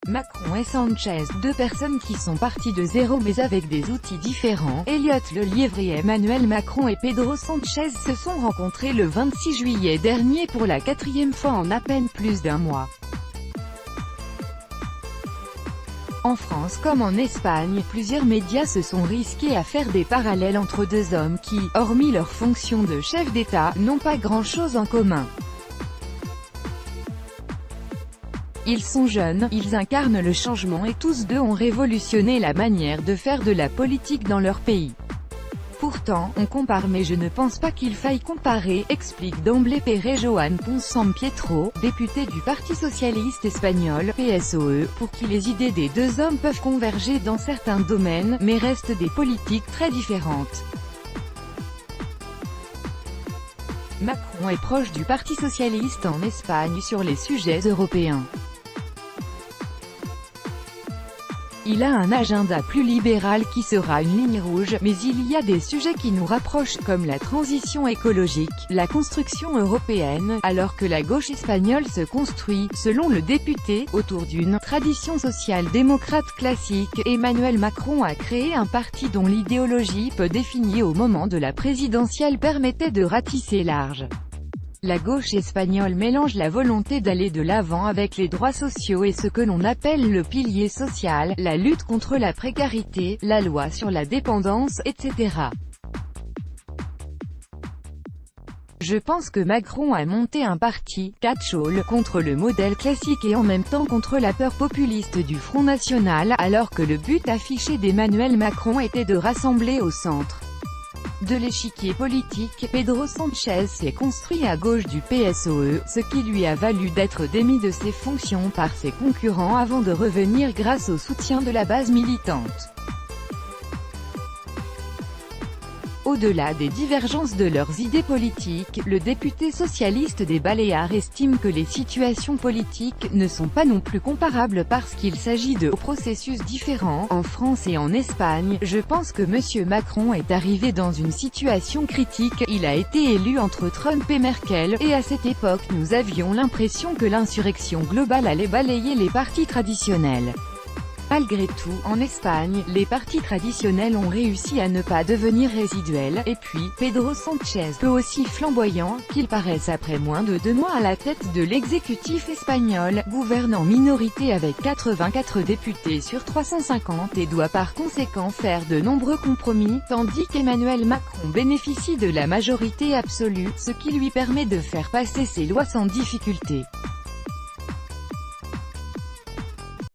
Macron et Sanchez, deux personnes qui sont parties de zéro mais avec des outils différents. Elliot Le Lièvre et Emmanuel Macron et Pedro Sanchez se sont rencontrés le 26 juillet dernier pour la 4e fois en à peine plus d'un mois. En France comme en Espagne, plusieurs médias se sont risqués à faire des parallèles entre deux hommes qui, hormis leur fonction de chef d'État, n'ont pas grand-chose en commun. Ils sont jeunes, ils incarnent le changement et tous deux ont révolutionné la manière de faire de la politique dans leur pays. Pourtant, on compare mais je ne pense pas qu'il faille comparer, explique d'emblée Pere Joan Pons Sampietro, député du Parti socialiste espagnol, PSOE, pour qui les idées des deux hommes peuvent converger dans certains domaines, mais restent des politiques très différentes. Macron est proche du Parti socialiste en Espagne sur les sujets européens. Il a un agenda plus libéral qui sera une ligne rouge, mais il y a des sujets qui nous rapprochent, comme la transition écologique, la construction européenne, alors que la gauche espagnole se construit, selon le député, autour d'une tradition social-démocrate classique. Emmanuel Macron a créé un parti dont l'idéologie peu définie au moment de la présidentielle permettait de ratisser large. La gauche espagnole mélange la volonté d'aller de l'avant avec les droits sociaux et ce que l'on appelle le pilier social, la lutte contre la précarité, la loi sur la dépendance, etc. Je pense que Macron a monté un parti, catch-all, contre le modèle classique et en même temps contre la peur populiste du Front National, alors que le but affiché d'Emmanuel Macron était de rassembler au centre de l'échiquier politique. Pedro Sanchez s'est construit à gauche du PSOE, ce qui lui a valu d'être démis de ses fonctions par ses concurrents avant de revenir grâce au soutien de la base militante. Au-delà des divergences de leurs idées politiques, le député socialiste des Baléares estime que les situations politiques ne sont pas non plus comparables parce qu'il s'agit de processus différents. En France et en Espagne, je pense que M. Macron est arrivé dans une situation critique. Il a été élu entre Trump et Merkel, et à cette époque nous avions l'impression que l'insurrection globale allait balayer les partis traditionnels. Malgré tout, en Espagne, les partis traditionnels ont réussi à ne pas devenir résiduels, et puis, Pedro Sanchez, peu aussi flamboyant qu'il paraisse après moins de 2 mois à la tête de l'exécutif espagnol, gouverne en minorité avec 84 députés sur 350 et doit par conséquent faire de nombreux compromis, tandis qu'Emmanuel Macron bénéficie de la majorité absolue, ce qui lui permet de faire passer ses lois sans difficulté.